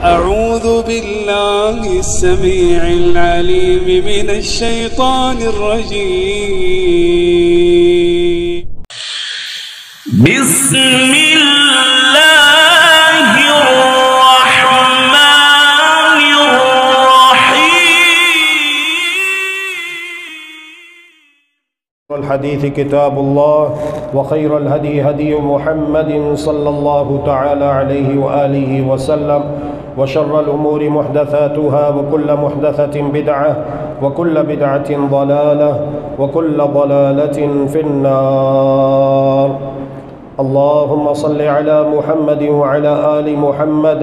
أعوذ بالله السميع العليم من الشيطان الرجيم. بسم الله الرحمن الرحيم. الحديث كتاب الله وخير الهدي هدي محمد صلى الله تعالى عليه وآله وسلم وشر الأمور محدثاتها وكل محدثة بدعة وكل بدعة ضلالة وكل ضلالة في النار. اللهم صل على محمد وعلى آل محمد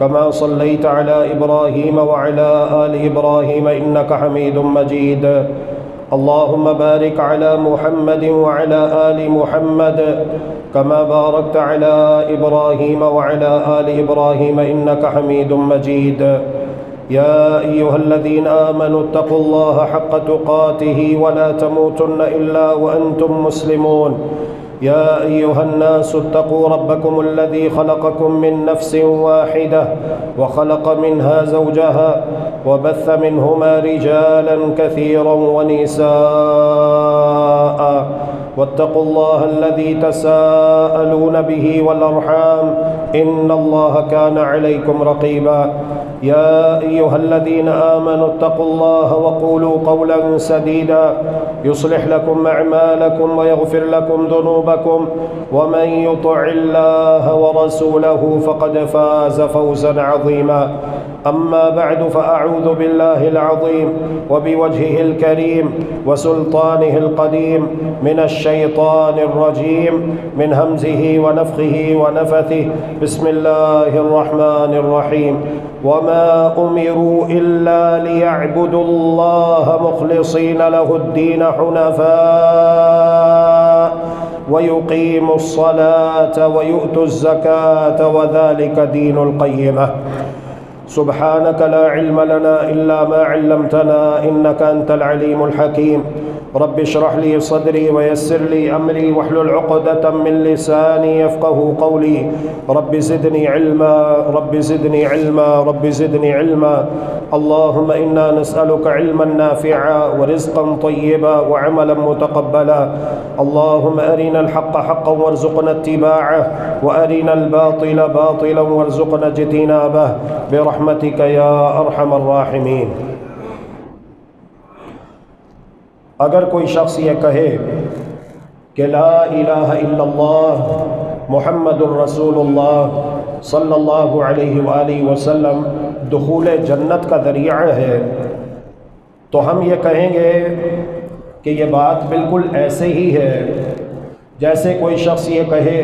كما صليت على إبراهيم وعلى آل إبراهيم إنك حميد مجيد. اللهم بارك على محمد وعلى آل محمد كما باركت على إبراهيم وعلى آل إبراهيم إنك حميد مجيد. يا أيها الذين آمنوا اتقوا الله حق تقاته ولا تموتن إلا وأنتم مسلمون. يا أيها الناس اتقوا ربكم الذي خلقكم من نفس واحدة وخلق منها زوجها وبث منهما رجالا كثيرا ونساء واتقوا الله الذي تساءلون به والأرحام إن الله كان عليكم رقيبا. يا أيها الذين آمنوا اتقوا الله وقولوا قولا سديدا يصلح لكم أعمالكم ويغفر لكم ذنوبكم ومن يطع الله ورسوله فقد فاز فوزا عظيما. أما بعد فأعوذ بالله العظيم وبوجهه الكريم وسلطانه القديم من الشيطان الرجيم من همزه ونفخه ونفثه. بسم الله الرحمن الرحيم. وما أمروا إلا ليعبدوا الله مخلصين له الدين حنفاء ويقيموا الصلاة ويؤتوا الزكاة وذلك دين القيمة. سبحانك لا علم لنا إلا ما علمتنا إنك أنت العليم الحكيم. رب اشرح لي صدري ويسر لي أمري واحلل عقدة من لساني يفقه قولي. رب زدني علما رب زدني علما رب زدني علما. اللهم إنا نسألك علما نافعا ورزقا طيبا وعملا متقبلا. اللهم أرنا الحق حقا وارزقنا اتباعه وأرنا الباطل باطلا وارزقنا اجتنابه برحمتك يا أرحم الراحمين. اگر کوئی شخص یہ کہے کہ لا الہ الا اللہ محمد الرسول اللہ صلی اللہ علیہ وآلہ وسلم دخول جنت کا ذریعہ ہے، تو ہم یہ کہیں گے کہ یہ بات بالکل ایسے ہی ہے جیسے کوئی شخص یہ کہے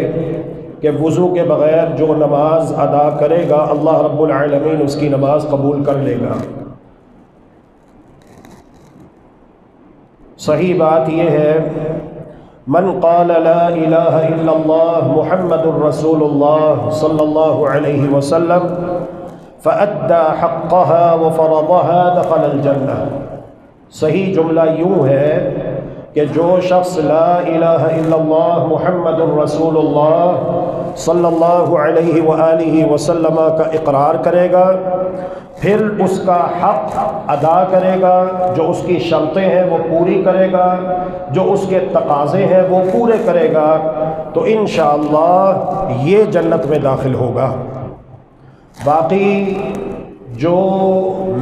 کہ وضو کے بغیر جو نماز ادا کرے گا اللہ رب العالمین اس کی نماز قبول کر لے گا۔ صحیح بات یہ ہے من قال لا الہ الا اللہ محمد الرسول اللہ صلی اللہ علیہ وسلم فأدى حقها وفرضها دخل الجنہ۔ صحیح جملہ یوں ہے کہ جو شخص لا الہ الا اللہ محمد الرسول اللہ صلی اللہ علیہ وآلہ وسلم کا اقرار کرے گا، پھر اس کا حق ادا کرے گا، جو اس کی شرطیں ہیں وہ پوری کرے گا، جو اس کے تقاضے ہیں وہ پورے کرے گا، تو انشاءاللہ یہ جنت میں داخل ہوگا۔ باقی جو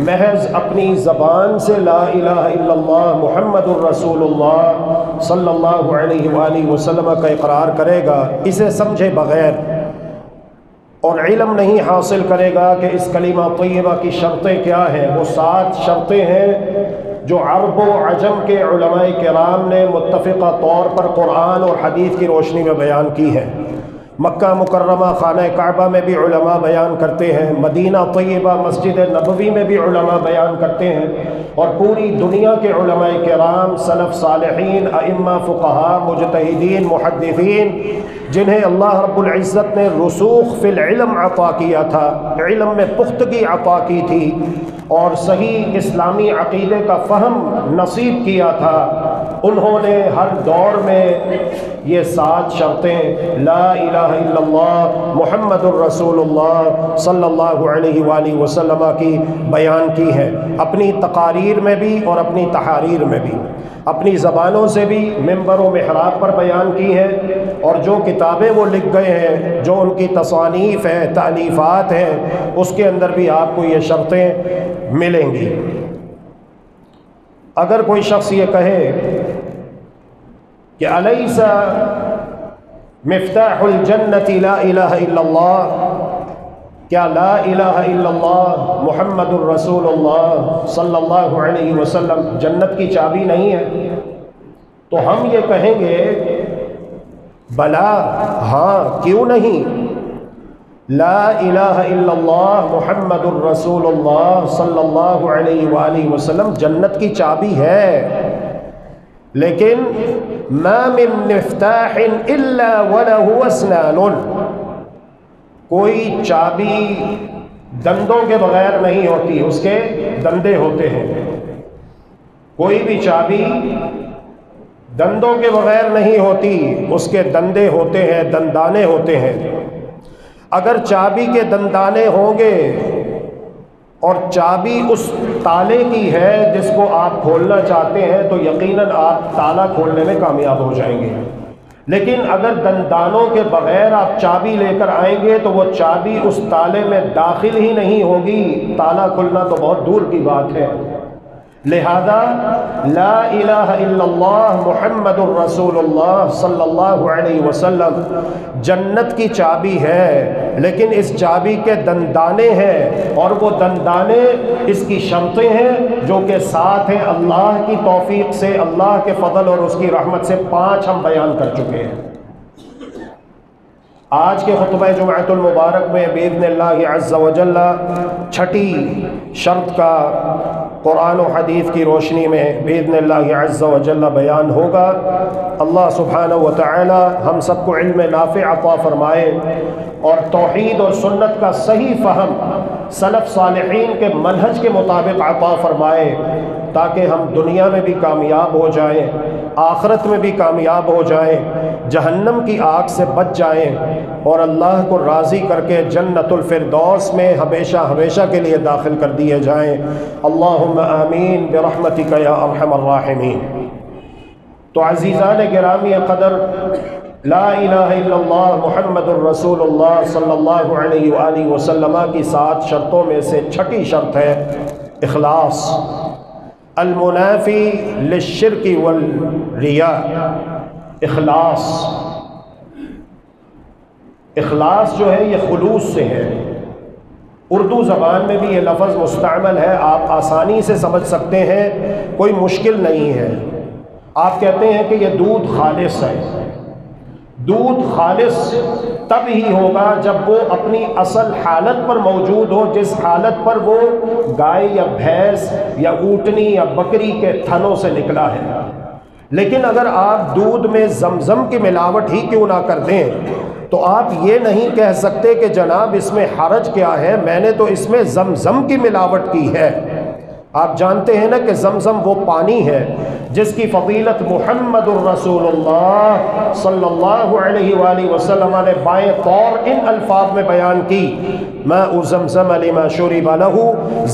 محض اپنی زبان سے لا الہ الا اللہ محمد الرسول اللہ صلی اللہ علیہ وآلہ وسلم کا اقرار کرے گا، اسے سمجھے بغیر اور علم نہیں حاصل کرے گا کہ اس کلمہ طیبہ کی شرطیں کیا ہیں، وہ 7 شرطیں ہیں جو عرب و عجم کے علماء کرام نے متفقہ طور پر قرآن اور حدیث کی روشنی میں بیان کی ہیں۔ مکہ مکرمہ خانہ کعبہ میں بھی علماء بیان کرتے ہیں، مدینہ طیبہ مسجد نبوی میں بھی علماء بیان کرتے ہیں، اور پوری دنیا کے علماء کرام سلف صالحین ائمہ فقہاء مجتہدین محدثین جنہیں اللہ رب العزت نے رسوخ فی العلم عطا کیا تھا، علم میں پختگی عطا کی تھی اور صحیح اسلامی عقیدے کا فہم نصیب کیا تھا، انہوں نے ہر دور میں یہ 7 شرطیں لا الہ الا اللہ محمد الرسول اللہ صلی اللہ علیہ وآلہ وسلم کی بیان کی ہیں، اپنی تقاریر میں بھی اور اپنی تحاریر میں بھی، اپنی زبانوں سے بھی منبر و محراب پر بیان کی ہیں، اور جو کتابیں وہ لکھ گئے ہیں، جو ان کی تصانیف ہیں، تالیفات ہیں، اس کے اندر بھی آپ کو یہ شرطیں ملیں گی۔ اگر کوئی شخص یہ کہے کہ الیس مفتاح الجنت لا الہ الا اللہ، کیا لا الہ الا اللہ محمد الرسول اللہ صلی اللہ علیہ وسلم جنت کی چابی نہیں ہے؟ تو ہم یہ کہیں گے بلا، ہاں، کیوں نہیں، لا الہ الا اللہ محمد الرسول اللہ صلی اللہ علیہ وآلہ وسلم جنت کی چابی ہے، لیکن ما من مفتاح الا وله اسنان، کوئی چابی دندوں کے بغیر نہیں ہوتی، اس کے دندے ہوتے ہیں۔ کوئی بھی چابی دندوں کے بغیر نہیں ہوتی، اس کے دندے ہوتے ہیں، دندانے ہوتے ہیں۔ اگر چابی کے دندانے ہوں گے اور چابی اس تالے کی ہے جس کو آپ کھولنا چاہتے ہیں، تو یقیناً آپ تالا کھولنے میں کامیاب ہو جائیں گے، لیکن اگر دندانوں کے بغیر آپ چابی لے کر آئیں گے تو وہ چابی اس تالے میں داخل ہی نہیں ہوگی، تالا کھلنا تو بہت دور کی بات ہے۔ لہذا لا الہ الا اللہ محمد الرسول اللہ صلی اللہ علیہ وسلم جنت کی چابی ہے، لیکن اس چابی کے دندانے ہیں، اور وہ دندانے اس کی شرطیں ہیں جو کہ 7 ہیں، اللہ کی توفیق سے، اللہ کے فضل اور اس کی رحمت سے 5 ہم بیان کر چکے ہیں۔ آج کے خطبہ جمعۃ المبارک میں باذن اللہ عز و جل 6ٹھی شرط کا قرآن و حدیث کی روشنی میں باذن اللہ عز و جل بیان ہوگا۔ اللہ سبحانہ و تعالی ہم سب کو علم نافع عطا فرمائے، اور توحید اور سنت کا صحیح فہم سلف صالحین کے منہج کے مطابق عطا فرمائے، تاکہ ہم دنیا میں بھی کامیاب ہو جائیں، آخرت میں بھی کامیاب ہو جائیں، جہنم کی آگ سے بچ جائیں، اور اللہ کو راضی کر کے جنت الفردوس میں ہمیشہ ہمیشہ کے لیے داخل کر دیے جائیں۔ اللہم آمین برحمتک یا ارحم الراحمین۔ تو عزیزان گرامی قدر، لا الہ الا اللہ محمد الرسول اللہ صلی اللہ علیہ وآلہ وسلم کی 7 شرطوں میں سے 6ٹھی شرط ہے اخلاص، المنافی للشرک والریاء۔ اخلاص، اخلاص جو ہے یہ خلوص سے ہے۔ اردو زبان میں بھی یہ لفظ مستعمل ہے، آپ آسانی سے سمجھ سکتے ہیں، کوئی مشکل نہیں ہے۔ آپ کہتے ہیں کہ یہ دودھ خالص ہے۔ دودھ خالص تب ہی ہوگا جب وہ اپنی اصل حالت پر موجود ہو، جس حالت پر وہ گائے یا بھینس یا اونٹنی یا بکری کے تھنوں سے نکلا ہے۔ لیکن اگر آپ دودھ میں زمزم کی ملاوٹ ہی کیوں نہ کر دیں، تو آپ یہ نہیں کہہ سکتے کہ جناب اس میں حرج کیا ہے، میں نے تو اس میں زمزم کی ملاوٹ کی ہے۔ آپ جانتے ہیں نا کہ زمزم وہ پانی ہے جس کی فضیلت محمد الرسول اللہ صلی اللہ علیہ وآلہ وسلم نے بائیں طور ان الفاظ میں بیان کی، ماء زمزم لما شرب لہ،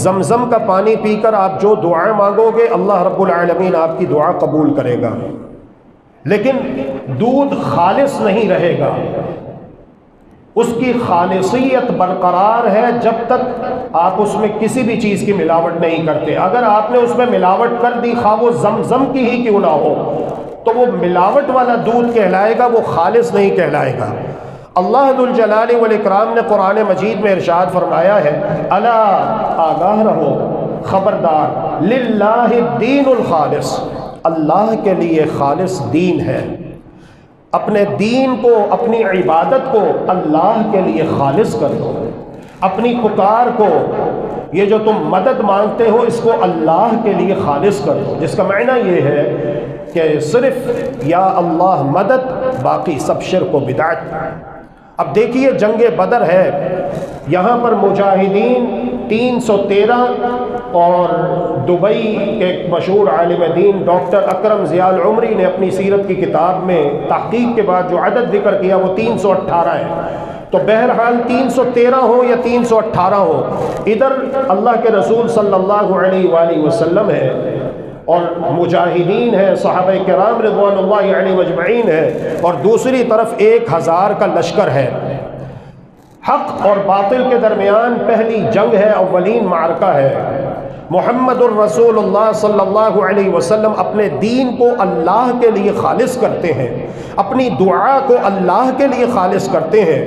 زمزم کا پانی پی کر آپ جو دعا مانگو گے اللہ رب العالمین آپ کی دعا قبول کرے گا۔ لیکن دودھ خالص نہیں رہے گا، اس کی خالصیت برقرار ہے جب تک آپ اس میں کسی بھی چیز کی ملاوٹ نہیں کرتے۔ اگر آپ نے اس میں ملاوٹ کر دی، خواہ وہ زمزم کی ہی کیوں نہ ہو، تو وہ ملاوٹ والا دودھ کہلائے گا، وہ خالص نہیں کہلائے گا۔ اللہ ذو الجلال والاکرام نے قرآن مجید میں ارشاد فرمایا ہے، الا، آگاہ رہو، خبردار، للہ الدین الخالص، اللہ کے لیے خالص دین ہے۔ اپنے دین کو، اپنی عبادت کو اللہ کے لیے خالص کر دو، اپنی پکار کو، یہ جو تم مدد مانگتے ہو اس کو اللہ کے لیے خالص کر دو، جس کا معنی یہ ہے کہ صرف یا اللہ مدد، باقی سب شرک و بدعت۔ اب دیکھیے جنگ بدر ہے، یہاں پر مجاہدین 313 اور دبئی کے ایک مشہور عالم دین ڈاکٹر اکرم ضیاء العمری نے اپنی سیرت کی کتاب میں تحقیق کے بعد جو عدد ذکر کیا وہ 318 ہے۔ تو بہرحال 313 ہو یا 318 ہو، ادھر اللہ کے رسول صلی اللہ علیہ وآلہ وسلم ہے اور مجاہدین ہیں، صحابہ کرام رضوان اللہ علیہم اجمعین ہے، اور دوسری طرف 1000 کا لشکر ہے۔ حق اور باطل کے درمیان پہلی جنگ ہے، اولین معرکہ ہے۔ محمد الرسول اللہ صلی اللہ علیہ وسلم اپنے دین کو اللہ کے لیے خالص کرتے ہیں، اپنی دعا کو اللہ کے لیے خالص کرتے ہیں،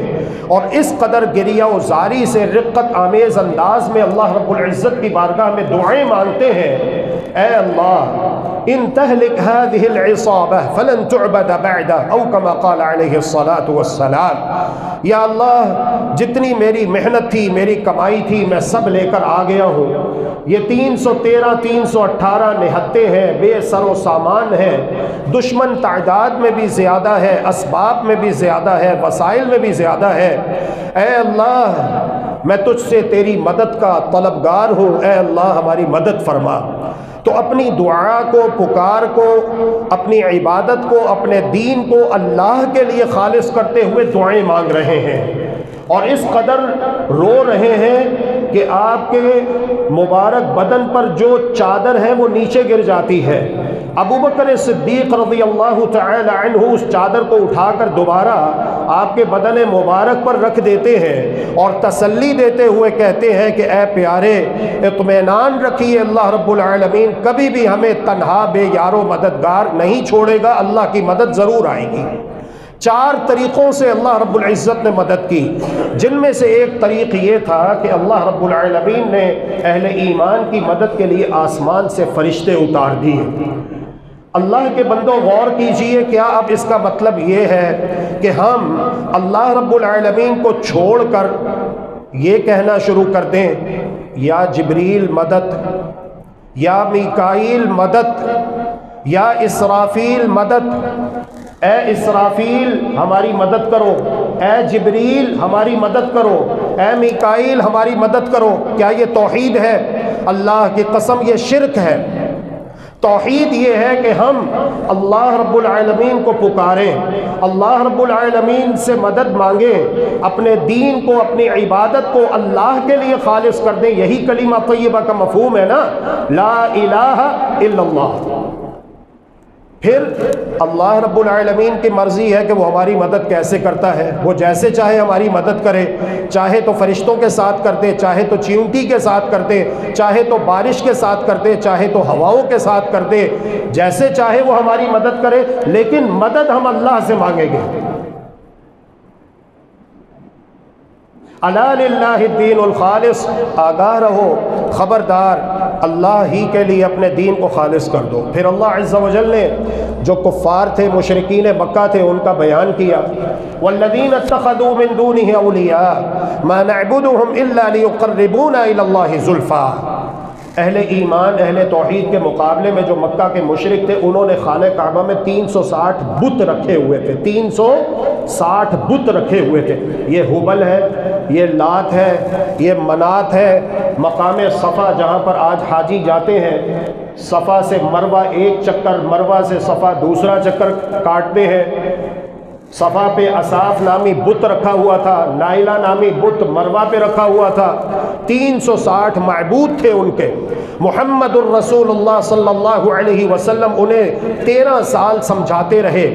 اور اس قدر گریہ و زاری سے رقت آمیز انداز میں اللہ رب العزت کی بارگاہ میں دعائیں مانگتے ہیں، اے اللہ ان تہلک هذه العصابہ فلن تعبد بعدہ، او کما قال علیہ الصلاۃ والسلام، یا اللہ جتنی میری محنت تھی، میری کمائی تھی، میں سب لے کر آ گیا ہوں، یہ 313 318 نہتے ہیں، بے سر و سامان ہیں، دشمن تعداد میں بھی زیادہ ہے، اسباب میں بھی زیادہ ہے، وسائل میں بھی زیادہ ہے، اے اللہ میں تجھ سے تیری مدد کا طلبگار ہوں، اے اللہ ہماری مدد فرما۔ تو اپنی دعا کو، پکار کو، اپنی عبادت کو، اپنے دین کو اللہ کے لیے خالص کرتے ہوئے دعائیں مانگ رہے ہیں، اور اس قدر رو رہے ہیں کہ آپ کے مبارک بدن پر جو چادر ہے وہ نیچے گر جاتی ہے۔ ابو بکر صدیق رضی اللہ تعالی عنہ اس چادر کو اٹھا کر دوبارہ آپ کے بدن مبارک پر رکھ دیتے ہیں اور تسلی دیتے ہوئے کہتے ہیں کہ اے پیارے اطمینان رکھیے، اللہ رب العالمین کبھی بھی ہمیں تنہا بے یار و مددگار نہیں چھوڑے گا، اللہ کی مدد ضرور آئے گی۔ 4 طریقوں سے اللہ رب العزت نے مدد کی، جن میں سے ایک طریق یہ تھا کہ اللہ رب العالمین نے اہل ایمان کی مدد کے لیے آسمان سے فرشتے اتار دیے۔ اللہ کے بندوں غور کیجئے، کیا اب اس کا مطلب یہ ہے کہ ہم اللہ رب العالمین کو چھوڑ کر یہ کہنا شروع کر دیں یا جبریل مدد، یا میکائیل مدد، یا اسرافیل مدد، اے اسرافیل ہماری مدد کرو، اے جبریل ہماری مدد کرو، اے میکائیل ہماری مدد کرو؟ کیا یہ توحید ہے؟ اللہ کی قسم یہ شرک ہے۔ توحید یہ ہے کہ ہم اللہ رب العالمین کو پکاریں، اللہ رب العالمین سے مدد مانگیں، اپنے دین کو، اپنی عبادت کو اللہ کے لیے خالص کر دیں۔ یہی کلمہ طیبہ کا مفہوم ہے نا، لا الہ الا اللہ۔ پھر اللہ رب العالمین کی مرضی ہے کہ وہ ہماری مدد کیسے کرتا ہے، وہ جیسے چاہے ہماری مدد کرے، چاہے تو فرشتوں کے ساتھ کر دے، چاہے تو چیونٹی کے ساتھ کر دے، چاہے تو بارش کے ساتھ کر دے، چاہے تو ہواؤں کے ساتھ کر دے، جیسے چاہے وہ ہماری مدد کرے، لیکن مدد ہم اللہ سے مانگیں گے۔ الا للہ الدین الخالص، آگاہ رہو، خبردار اللہ ہی کے لیے اپنے دین کو خالص کر دو۔ پھر اللہ عز و جل نے جو کفار تھے، مشرکین مکہ تھے، ان کا بیان کیا، والذین اتخذوا من دونہ اولیاء ما نعبدهم الا لیقربونا الی اللہ زلفی۔ اہل ایمان، اہل توحید کے مقابلے میں جو مکہ کے مشرک تھے، انہوں نے خانہ کعبہ میں 360 بت رکھے ہوئے تھے، 360 بت رکھے ہوئے تھے۔ یہ ہبل ہے، یہ لات ہے، یہ منات ہے۔ مقام صفا جہاں پر آج حاجی جاتے ہیں، صفا سے مروہ ایک چکر، مروہ سے صفا دوسرا چکر کاٹتے ہیں۔ صفا پہ اصاف نامی بت رکھا ہوا تھا، نائلہ نامی بت مروہ پہ رکھا ہوا تھا۔ 360 معبود تھے ان کے۔ محمد الرسول اللہ صلی اللہ علیہ وسلم انہیں 13 سال سمجھاتے رہے،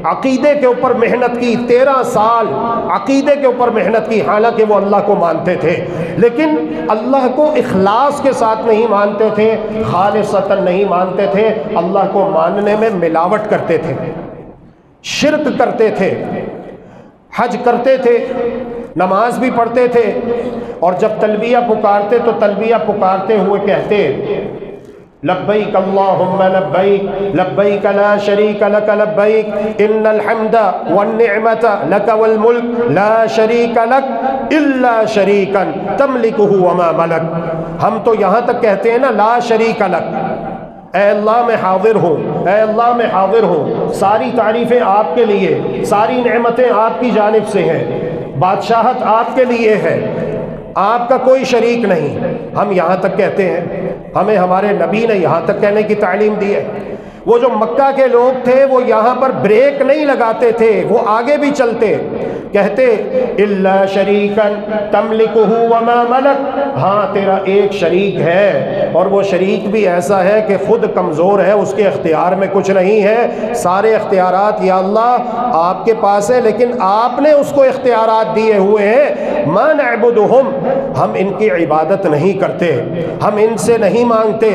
عقیدے کے اوپر محنت کی، 13 سال عقیدے کے اوپر محنت کی، حالانکہ وہ اللہ کو مانتے تھے، لیکن اللہ کو اخلاص کے ساتھ نہیں مانتے تھے، خالصتاً نہیں مانتے تھے، اللہ کو ماننے میں ملاوٹ کرتے تھے، شرک کرتے تھے، حج کرتے تھے، نماز بھی پڑھتے تھے، اور جب تلبیہ پکارتے تو تلبیہ پکارتے ہوئے کہتے لبیک اللہم لبیک لبیک لا شریک لک لبیک ان الحمد والنعمت لک والملک لا شریک لک الا شریکا تملکہ وما ملک۔ ہم تو یہاں تک کہتے ہیں نا، لا شریک لک، اے اللہ میں حاضر ہوں، اے اللہ میں حاضر ہوں، ساری تعریفیں آپ کے لیے، ساری نعمتیں آپ کی جانب سے ہیں، بادشاہت آپ کے لیے ہے، آپ کا کوئی شریک نہیں۔ ہم یہاں تک کہتے ہیں، ہمیں ہمارے نبی نے یہاں تک کہنے کی تعلیم دی ہے۔ وہ جو مکہ کے لوگ تھے وہ یہاں پر بریک نہیں لگاتے تھے، وہ آگے بھی چلتے، کہتے الا شریکا تملکہ وما ملک، ہاں تیرا ایک شریک ہے اور وہ شریک بھی ایسا ہے کہ خود کمزور ہے، اس کے اختیار میں کچھ نہیں ہے، سارے اختیارات یا اللہ آپ کے پاس ہیں، لیکن آپ نے اس کو اختیارات دیے ہوئے ہیں۔ ما نعبدہم، ہم ان کی عبادت نہیں کرتے، ہم ان سے نہیں مانگتے،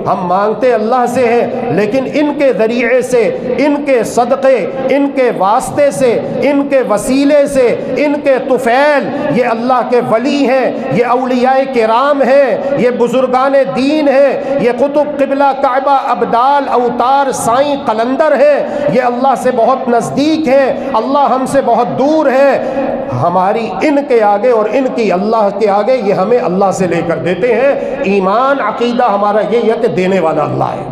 ہم مانگتے اللہ سے ہیں، لیکن ان کے ذریعے سے، ان کے صدقے، ان کے واسطے سے، ان کے وسیلے سے، ان کے طفیل، یہ اللہ کے ولی ہیں، یہ اولیاء کرام ہیں، یہ بزرگان دین ہیں، یہ قطب قبلہ کعبہ ابدال اوتار سائیں قلندر ہیں، یہ اللہ سے بہت نزدیک ہیں، اللہ ہم سے بہت دور ہے۔ ہماری ان کے آگے اور ان کی اللہ کے آگے، یہ ہمیں اللہ سے لے کر دیتے ہیں۔ ایمان عقیدہ ہمارا یہ ہے کہ دینے والا اللہ ہے۔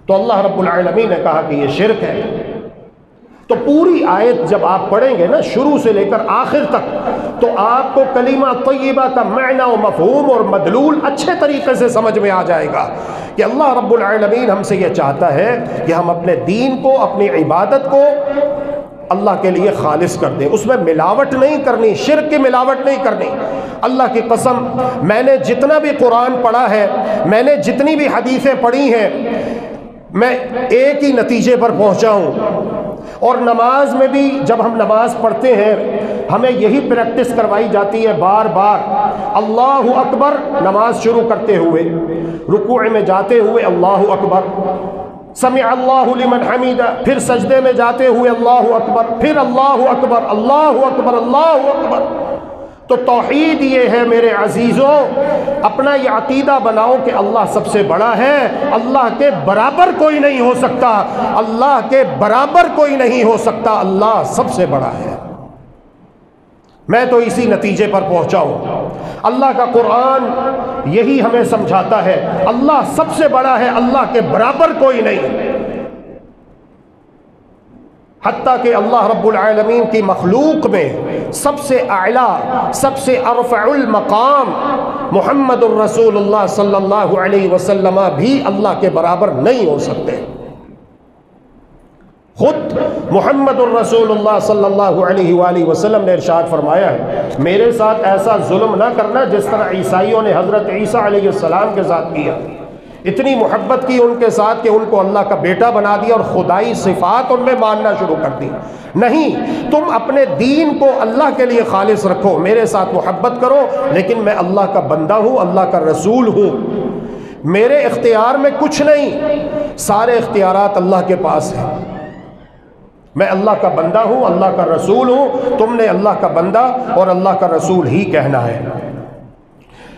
تو اللہ رب العالمین نے کہا کہ یہ شرک ہے۔ تو پوری آیت جب آپ پڑھیں گے نا شروع سے لے کر آخر تک، تو آپ کو کلمہ طیبہ کا معنی و مفہوم اور مدلول اچھے طریقے سے سمجھ میں آ جائے گا کہ اللہ رب العالمین ہم سے یہ چاہتا ہے کہ ہم اپنے دین کو، اپنی عبادت کو اللہ کے لیے خالص کر دیں، اس میں ملاوٹ نہیں کرنی، شرک کی ملاوٹ نہیں کرنی۔ اللہ کی قسم، میں نے جتنا بھی قرآن پڑھا ہے، میں نے جتنی بھی حدیثیں پڑھی ہیں، میں ایک ہی نتیجے پر پہنچا ہوں۔ اور نماز میں بھی جب ہم نماز پڑھتے ہیں ہمیں یہی پریکٹس کروائی جاتی ہے بار بار، اللہ اکبر نماز شروع کرتے ہوئے، رکوع میں جاتے ہوئے اللہ اکبر، سمع اللہ لمن حمیدہ، پھر سجدے میں جاتے ہوئے اللہ اکبر، پھر اللہ اکبر اللہ اکبر اللہ اکبر۔ تو توحید یہ ہے میرے عزیزوں، اپنا یہ عقیدہ بناؤ کہ اللہ سب سے بڑا ہے، اللہ کے برابر کوئی نہیں ہو سکتا، اللہ کے برابر کوئی نہیں ہو سکتا، اللہ سب سے بڑا ہے۔ میں تو اسی نتیجے پر پہنچا ہوں۔ اللہ کا قرآن یہی ہمیں سمجھاتا ہے، اللہ سب سے بڑا ہے، اللہ کے برابر کوئی نہیں۔ حتیٰ کہ اللہ رب العالمین کی مخلوق میں سب سے اعلیٰ، سب سے ارفع المقام محمد الرسول اللہ صلی اللہ علیہ وسلم بھی اللہ کے برابر نہیں ہو سکتے۔ خود محمد الرسول اللہ صلی اللہ علیہ وآلہ وسلم نے ارشاد فرمایا ہے، میرے ساتھ ایسا ظلم نہ کرنا جس طرح عیسائیوں نے حضرت عیسیٰ علیہ السلام کے ساتھ کیا۔ اتنی محبت کی ان کے ساتھ کہ ان کو اللہ کا بیٹا بنا دیا اور خدائی صفات ان میں ماننا شروع کر دی۔ نہیں، تم اپنے دین کو اللہ کے لیے خالص رکھو، میرے ساتھ محبت کرو، لیکن میں اللہ کا بندہ ہوں، اللہ کا رسول ہوں، میرے اختیار میں کچھ نہیں، سارے اختیارات اللہ کے پاس ہیں۔ میں اللہ کا بندہ ہوں، اللہ کا رسول ہوں، تم نے اللہ کا بندہ اور اللہ کا رسول ہی کہنا ہے۔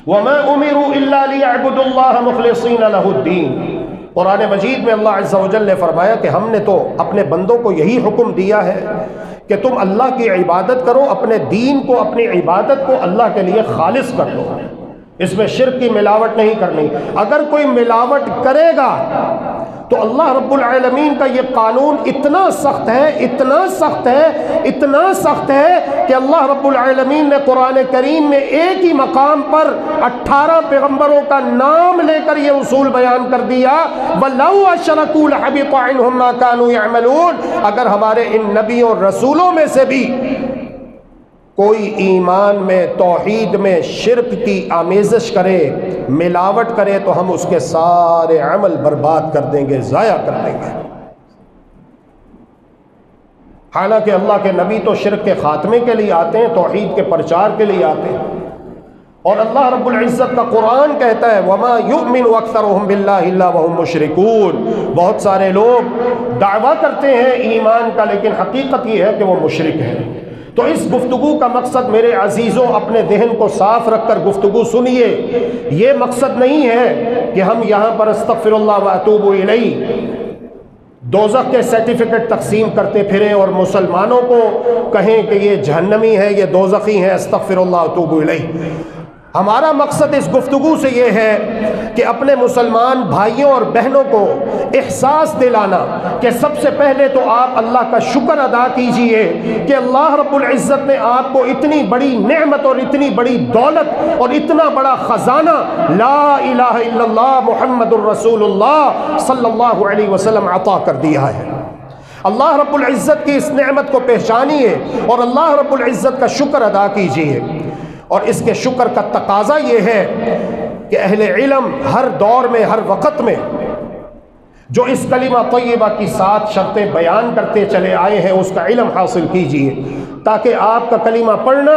وَمَا أُمِرُوا إِلَّا لِيَعْبُدُوا اللَّهَ مُخْلِصِينَ لَهُ الدِّينَ۔ قرآن مجید میں اللہ عز و جل نے فرمایا کہ ہم نے تو اپنے بندوں کو یہی حکم دیا ہے کہ تم اللہ کی عبادت کرو، اپنے دین کو، اپنی عبادت کو اللہ کے لیے خالص کر دو، اس میں شرک کی ملاوٹ نہیں کرنی۔ اگر کوئی ملاوٹ کرے گا تو اللہ رب العالمین کا یہ قانون اتنا سخت ہے، اتنا سخت ہے، اتنا سخت ہے کہ اللہ رب العالمین نے قرآن کریم میں ایک ہی مقام پر 18 پیغمبروں کا نام لے کر یہ اصول بیان کر دیا، وَلَوْ أَشْرَكُوا لَحَبِطَ عَنْهُمْ مَا كَانُوا يَعْمَلُونَ۔ اگر ہمارے ان نبیوں رسولوں میں سے بھی کوئی ایمان میں، توحید میں شرک کی آمیزش کرے، ملاوٹ کرے، تو ہم اس کے سارے عمل برباد کر دیں گے، ضائع کر دیں گے۔ حالانکہ اللہ کے نبی تو شرک کے خاتمے کے لیے آتے ہیں، توحید کے پرچار کے لیے آتے ہیں، اور اللہ رب العزت کا قرآن کہتا ہے وَمَا يُؤْمِنُ أَكْثَرُهُمْ بِاللَّهِ إِلَّا وَهُمْ مُشْرِكُونَ۔ بہت سارے لوگ دعویٰ کرتے ہیں ایمان کا، لیکن حقیقت یہ ہے کہ وہ مشرک ہیں۔ تو اس گفتگو کا مقصد میرے عزیزوں، اپنے ذہن کو صاف رکھ کر گفتگو سنیے، یہ مقصد نہیں ہے کہ ہم یہاں پر استغفر اللہ واتوب الیہ دوزخ کے سرٹیفکیٹ تقسیم کرتے پھریں اور مسلمانوں کو کہیں کہ یہ جہنمی ہے، یہ دوزخی ہیں، استغفر اللہ واتوب الیہ۔ ہمارا مقصد اس گفتگو سے یہ ہے کہ اپنے مسلمان بھائیوں اور بہنوں کو احساس دلانا کہ سب سے پہلے تو آپ اللہ کا شکر ادا کیجئے کہ اللہ رب العزت نے آپ کو اتنی بڑی نعمت اور اتنی بڑی دولت اور اتنا بڑا خزانہ لا الہ الا اللہ محمد الرسول اللہ صلی اللہ علیہ وسلم عطا کر دیا ہے۔ اللہ رب العزت کی اس نعمت کو پہچانیے اور اللہ رب العزت کا شکر ادا کیجئے، اور اس کے شکر کا تقاضا یہ ہے کہ اہل علم ہر دور میں ہر وقت میں جو اس کلمہ طیبہ کی 7 شرطیں بیان کرتے چلے آئے ہیں اس کا علم حاصل کیجئے، تاکہ آپ کا کلمہ پڑھنا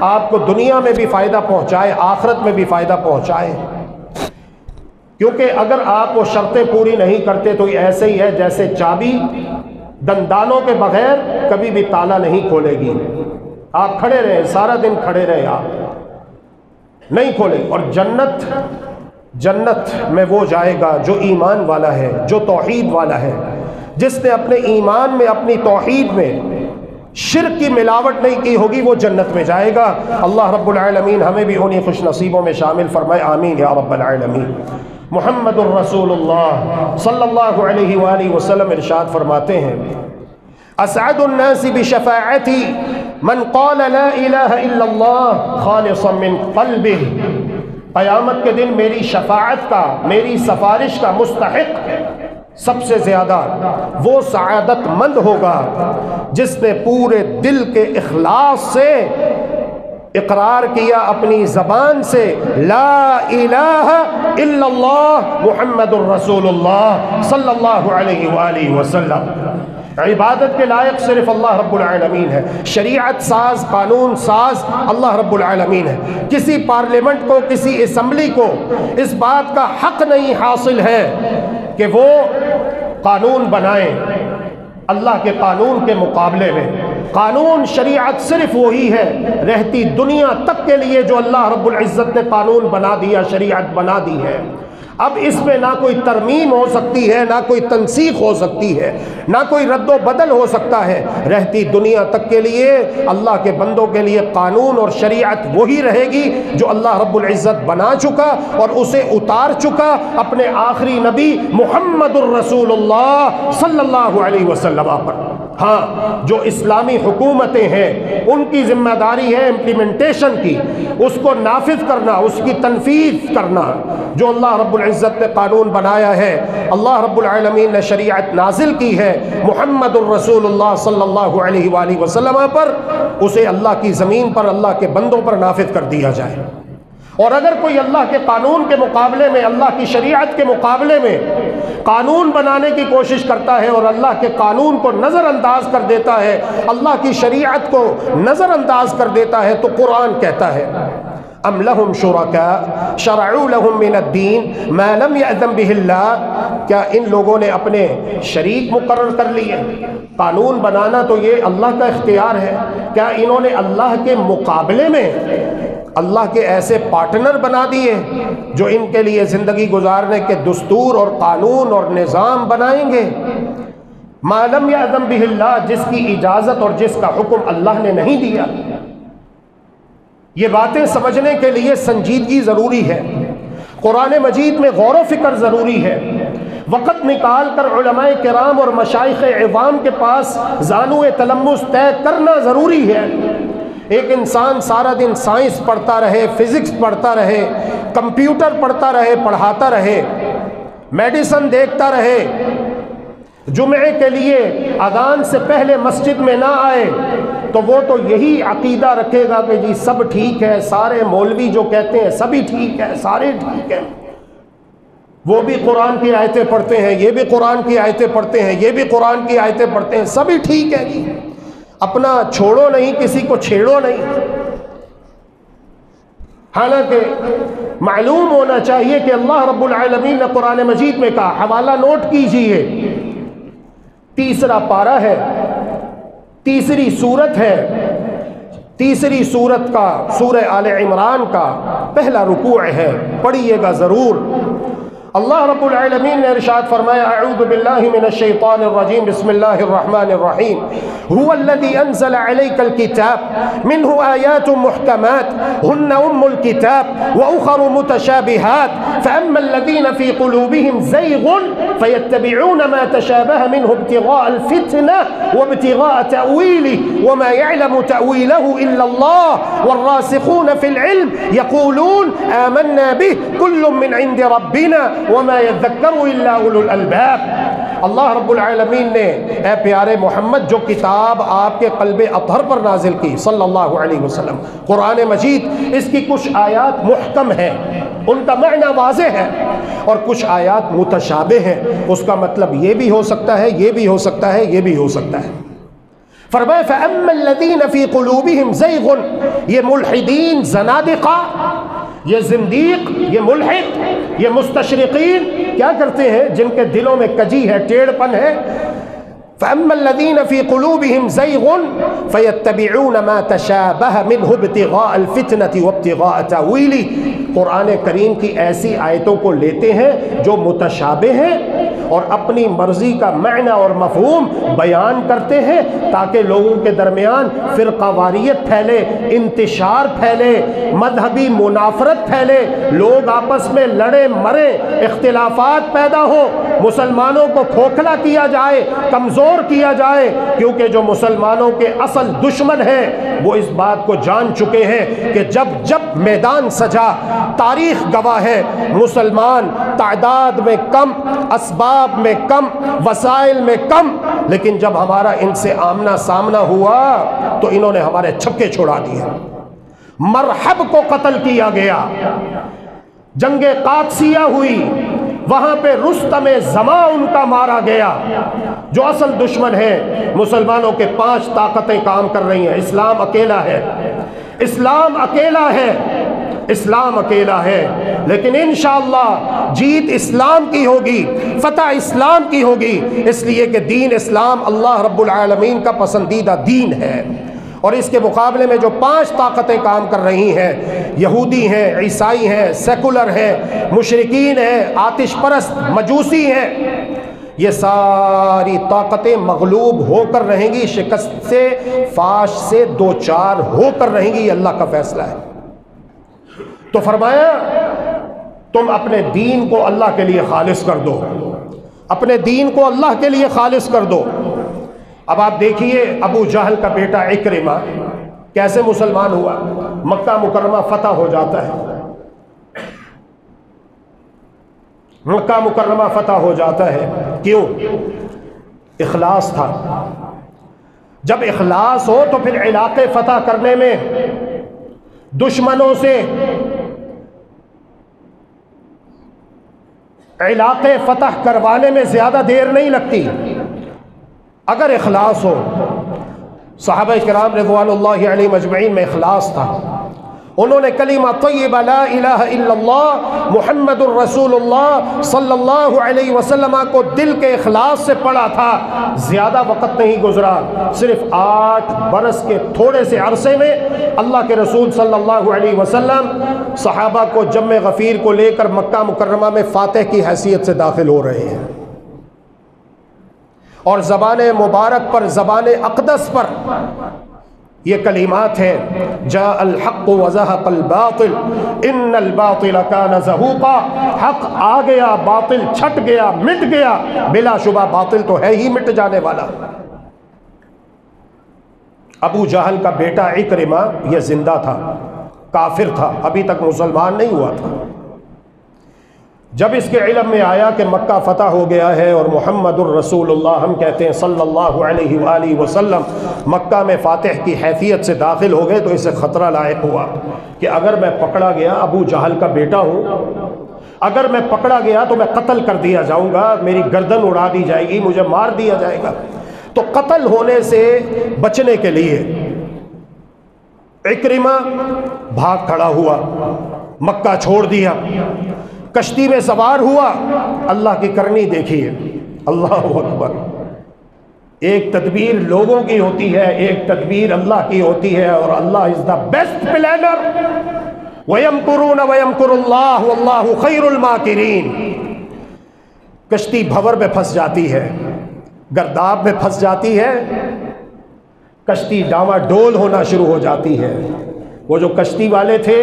آپ کو دنیا میں بھی فائدہ پہنچائے، آخرت میں بھی فائدہ پہنچائے۔ کیونکہ اگر آپ وہ شرطیں پوری نہیں کرتے تو یہ ایسے ہی ہے جیسے چابی دندانوں کے بغیر کبھی بھی تالا نہیں کھولے گی۔ آپ کھڑے رہے، سارا دن کھڑے رہے، آپ نہیں کھولے۔ اور جنت میں وہ جائے گا جو ایمان والا ہے، جو توحید والا ہے، جس نے اپنے ایمان میں اپنی توحید میں شرک کی ملاوٹ نہیں کی ہوگی، وہ جنت میں جائے گا۔ اللہ رب العالمین ہمیں بھی انہی خوش نصیبوں میں شامل فرمائے، آمین یا رب العالمین۔ محمد الرسول اللہ صلی اللہ علیہ وآلہ وسلم ارشاد فرماتے ہیں، اسعد الناس بشفاعتی من قال لا الہ الا اللہ خالصا من قلبہ، قیامت کے دن میری شفاعت کا، میری سفارش کا مستحق سب سے زیادہ وہ سعادت مند ہوگا جس نے پورے دل کے اخلاص سے اقرار کیا اپنی زبان سے لا الہ الا اللہ محمد الرسول اللہ صلی اللہ علیہ وآلہ وسلم۔ عبادت کے لائق صرف اللہ رب العالمین ہے، شریعت ساز، قانون ساز اللہ رب العالمین ہے۔ کسی پارلیمنٹ کو، کسی اسمبلی کو اس بات کا حق نہیں حاصل ہے کہ وہ قانون بنائیں اللہ کے قانون کے مقابلے میں۔ قانون شریعت صرف وہی ہے رہتی دنیا تک کے لیے جو اللہ رب العزت نے قانون بنا دیا، شریعت بنا دی ہے۔ اب اس میں نہ کوئی ترمیم ہو سکتی ہے، نہ کوئی تنسیخ ہو سکتی ہے، نہ کوئی رد و بدل ہو سکتا ہے۔ رہتی دنیا تک کے لیے اللہ کے بندوں کے لیے قانون اور شریعت وہی رہے گی جو اللہ رب العزت بنا چکا اور اسے اتار چکا اپنے آخری نبی محمد الرسول اللہ صلی اللہ علیہ وسلم پر۔ ہاں، جو اسلامی حکومتیں ہیں ان کی ذمہ داری ہے امپلیمنٹیشن کی، اس کو نافذ کرنا، اس کی تنفیذ کرنا۔ جو اللہ رب العزت نے قانون بنایا ہے، اللہ رب العالمین نے شریعت نازل کی ہے محمد الرسول اللہ صلی اللہ علیہ وآلہ وسلم پر، اسے اللہ کی زمین پر اللہ کے بندوں پر نافذ کر دیا جائے۔ اور اگر کوئی اللہ کے قانون کے مقابلے میں، اللہ کی شریعت کے مقابلے میں قانون بنانے کی کوشش کرتا ہے اور اللہ کے قانون کو نظر انداز کر دیتا ہے، اللہ کی شریعت کو نظر انداز کر دیتا ہے، تو قرآن کہتا ہے ام لہم شرکاء شرعوا لہم من الدین ما لم یأذن بہ اللہ، کیا ان لوگوں نے اپنے شریک مقرر کر لیے؟ قانون بنانا تو یہ اللہ کا اختیار ہے، کیا انہوں نے اللہ کے مقابلے میں اللہ کے ایسے پارٹنر بنا دیے جو ان کے لیے زندگی گزارنے کے دستور اور قانون اور نظام بنائیں گے؟ ما لم یأذن بہ اللہ، جس کی اجازت اور جس کا حکم اللہ نے نہیں دیا۔ یہ باتیں سمجھنے کے لیے سنجیدگی ضروری ہے، قرآن مجید میں غور و فکر ضروری ہے، وقت نکال کر علماء کرام اور مشائخ عوام کے پاس زانو تلمس طے کرنا ضروری ہے۔ ایک انسان سارا دن سائنس پڑھتا رہے، فزکس پڑھتا رہے، کمپیوٹر پڑھتا رہے، پڑھاتا رہے، میڈیسن دیکھتا رہے، جمعے کے لیے اذان سے پہلے مسجد میں نہ آئے، تو وہ تو یہی عقیدہ رکھے گا کہ جی سب ٹھیک ہے، سارے مولوی جو کہتے ہیں سبھی ٹھیک ہے، سارے ٹھیک ہیں، وہ بھی قرآن کی آیتیں پڑھتے ہیں، یہ بھی قرآن کی آیتیں پڑھتے ہیں، یہ بھی قرآن کی آیتیں پڑھتے ہیں، سبھی ٹھیک ہے جی، اپنا چھوڑو نہیں، کسی کو چھیڑو نہیں۔ حالانکہ معلوم ہونا چاہیے کہ اللہ رب العالمین نے قرآن مجید میں کہا، حوالہ نوٹ کیجئے، 3 پارہ ہے، 3 سورت ہے، 3 سورت کا سورہ آل عمران کا پہلا رکوع ہے، پڑھیے گا ضرور۔ اللہ رب العالمین نے ارشاد فرمایا اعوذ باللہ من الشیطان الرجیم بسم اللہ الرحمن الرحیم هو الذي انزل عليك الكتاب منه آیات محکمات هن ام الكتاب واخر متشابهات فاما الذين في قلوبهم زيغ فيتبعون ما تشابه منه ابتغاء الفتنة وابتغاء تأويله وما يعلم تأويله إلا الله والراسخون في العلم يقولون آمنا به كل من عند ربنا وما يذكر الا اولو الالباب۔ اللہ رب العالمین نے اے پیارے محمد جو کتاب آپ کے قلب اطہر پر نازل کی صلی اللہ علیہ وسلم، قرآن مجید، اس کی کچھ آیات محکم ہیں، ان کا معنی واضح ہے، اور کچھ آیات متشابہ ہیں، اس کا مطلب یہ بھی ہو سکتا ہے، یہ بھی ہو سکتا ہے، یہ بھی ہو سکتا ہے۔ فرمایا فَأَمَّا الَّذِينَ فِي قُلُوبِهِمْ زَيْغٌ، یہ ملحدین، زنادقہ، یہ زندیق، یہ ملحد، یہ مستشرقین کیا کرتے ہیں؟ جن کے دلوں میں کجی ہے، ٹیڑھ پن ہے۔ فَأَمَّا الَّذِينَ فِي قُلُوبِهِمْ زَيْغٌ فَيَتَّبِعُونَ مَا تَشَابَهَ مِنْهُ ابْتِغَاءَ الْفِتْنَةِ وَابْتِغَاءَ تَأْوِيلِهِ، قرآن کریم کی ایسی آیتوں کو لیتے ہیں جو متشابہ ہیں اور اپنی مرضی کا معنی اور مفہوم بیان کرتے ہیں تاکہ لوگوں کے درمیان فرقہ واریت پھیلے، انتشار پھیلے، مذہبی منافرت پھیلے، لوگ آپس میں لڑے مرے، اختلافات پیدا ہوں، مسلمانوں کو کھوکھلا کیا جائے، کمزور کیا جائے، کیونکہ جو مسلمانوں کے اصل دشمن ہیں وہ اس بات کو جان چکے ہیں کہ جب میدان سجا، تاریخ گواہ ہے، مسلمان تعداد میں کم، اسباب میں کم، وسائل میں کم، لیکن جب ہمارا ان سے آمنا سامنا ہوا تو انہوں نے ہمارے چھکے چھوڑا دیے۔ مرحب کو قتل کیا گیا، جنگ قادسیہ ہوئی، وہاں پہ رستم زماں ان کا مارا گیا۔ جو اصل دشمن ہے، مسلمانوں کے 5 طاقتیں کام کر رہی ہیں، اسلام اکیلا ہے، اسلام اکیلا ہے، اسلام اکیلا ہے، لیکن انشاءاللہ جیت اسلام کی ہوگی، فتح اسلام کی ہوگی، اس لیے کہ دین اسلام اللہ رب العالمین کا پسندیدہ دین ہے۔ اور اس کے مقابلے میں جو 5 طاقتیں کام کر رہی ہیں، یہودی ہیں، عیسائی ہیں، سیکولر ہیں، مشرکین ہیں، آتش پرست، مجوسی ہیں، یہ ساری طاقتیں مغلوب ہو کر رہیں گی، شکست سے، فاش سے دوچار ہو کر رہیں گی، یہ اللہ کا فیصلہ ہے۔ تو فرمایا تم اپنے دین کو اللہ کے لیے خالص کر دو، اپنے دین کو اللہ کے لیے خالص کر دو۔ اب آپ دیکھیے ابو جہل کا بیٹا اکرمہ کیسے مسلمان ہوا، مکہ مکرمہ فتح ہو جاتا ہے، مکہ مکرمہ فتح ہو جاتا ہے، کیوں؟ اخلاص تھا۔ جب اخلاص ہو تو پھر علاقے فتح کرنے میں دشمنوں سے علاقے فتح کروانے میں زیادہ دیر نہیں لگتی اگر اخلاص ہو۔ صحابہ کرام رضوان اللہ علیہم اجمعین میں اخلاص تھا، انہوں نے کلمہ طیبہ لا الہ الا اللہ محمد الرسول اللہ صلی اللہ علیہ وسلم کو دل کے اخلاص سے پڑھا تھا۔ زیادہ وقت نہیں گزرا، صرف 8 برس کے تھوڑے سے عرصے میں اللہ کے رسول صلی اللہ علیہ وسلم صحابہ کو جم غفیر کو لے کر مکہ مکرمہ میں فاتح کی حیثیت سے داخل ہو رہے ہیں، اور زبان مبارک پر، زبان اقدس پر یہ کلمات ہیں، جاء الحق وزہق الباطل ان الباطل کان زہوقا، حق آ گیا، باطل چھٹ گیا، مٹ گیا، بلا شبہ باطل تو ہے ہی مٹ جانے والا۔ ابو جہل کا بیٹا اکرمہ یہ زندہ تھا، کافر تھا، ابھی تک مسلمان نہیں ہوا تھا۔ جب اس کے علم میں آیا کہ مکہ فتح ہو گیا ہے اور محمد الرسول اللہ، ہم کہتے ہیں صلی اللہ علیہ وآلہ وسلم، مکہ میں فاتح کی حیثیت سے داخل ہو گئے، تو اسے خطرہ لاحق ہوا کہ اگر میں پکڑا گیا، ابو جہل کا بیٹا ہوں، اگر میں پکڑا گیا تو میں قتل کر دیا جاؤں گا، میری گردن اڑا دی جائے گی، مجھے مار دیا جائے گا۔ تو قتل ہونے سے بچنے کے لیے اکرمہ بھاگ کھڑا ہوا، مکہ چھوڑ دیا، کشتی میں سوار ہوا۔ اللہ کی کرنی دیکھیے، اللہ اکبر۔ ایک تدبیر لوگوں کی ہوتی ہے، ایک تدبیر اللہ کی ہوتی ہے، اور اللہ از دا بیسٹ پلانر۔ وَيَمْكُرُونَ وَيَمْكُرُ اللَّهُ وَاللَّهُ خَيْرُ الْمَاكِرِينَ۔ کشتی بھنور میں پھنس جاتی ہے، گرداب میں پھنس جاتی ہے، کشتی ڈاواں ڈول ہونا شروع ہو جاتی ہے۔ وہ جو کشتی والے تھے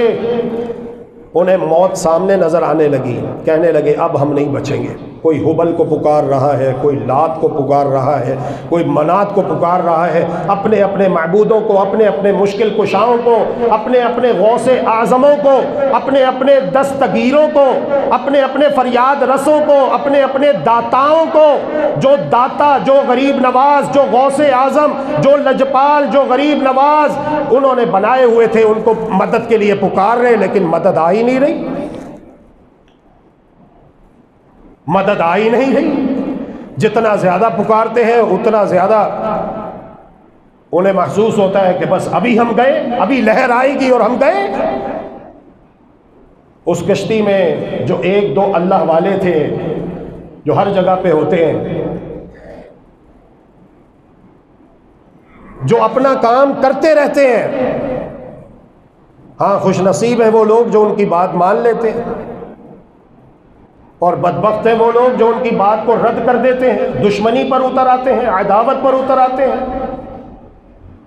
انہیں موت سامنے نظر آنے لگی، کہنے لگے اب ہم نہیں بچیں گے۔ کوئی ہبل کو پکار رہا ہے، کوئی لات کو پکار رہا ہے، کوئی منات کو پکار رہا ہے، اپنے اپنے معبودوں کو، اپنے اپنے مشکل کشاؤں کو، اپنے اپنے غوث اعظموں کو، اپنے اپنے دستگیروں کو، اپنے اپنے فریاد رسوں کو، اپنے اپنے داتاؤں کو، جو داتا، جو غریب نواز، جو غوث اعظم، جو لجپال، جو غریب نواز انہوں نے بنائے ہوئے تھے، ان کو مدد کے لیے پکار رہے، لیکن مدد آ ہی نہیں رہی، مدد آ ہی نہیں رہی۔ جتنا زیادہ پکارتے ہیں اتنا زیادہ انہیں محسوس ہوتا ہے کہ بس ابھی ہم گئے، ابھی لہر آئے گی اور ہم گئے۔ اس کشتی میں جو ایک دو اللہ والے تھے جو ہر جگہ پہ ہوتے ہیں، جو اپنا کام کرتے رہتے ہیں، ہاں خوش نصیب ہیں وہ لوگ جو ان کی بات مان لیتے ہیں، اور بدبخت ہیں وہ لوگ جو ان کی بات کو رد کر دیتے ہیں، دشمنی پر اتر آتے ہیں، عداوت پر اتر آتے ہیں۔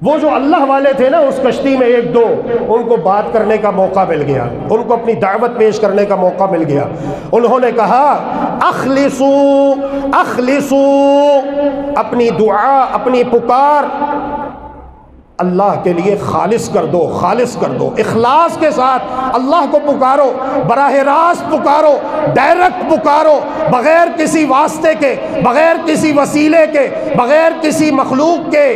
وہ جو اللہ والے تھے نا اس کشتی میں ایک دو، ان کو بات کرنے کا موقع مل گیا، ان کو اپنی دعوت پیش کرنے کا موقع مل گیا۔ انہوں نے کہا اخلصوا اخلصوا، اپنی دعا، اپنی پکار اللہ کے لیے خالص کر دو، خالص کر دو، اخلاص کے ساتھ اللہ کو پکارو، براہ راست پکارو، ڈائریکٹ پکارو، بغیر کسی واسطے کے، بغیر کسی وسیلے کے، بغیر کسی مخلوق کے،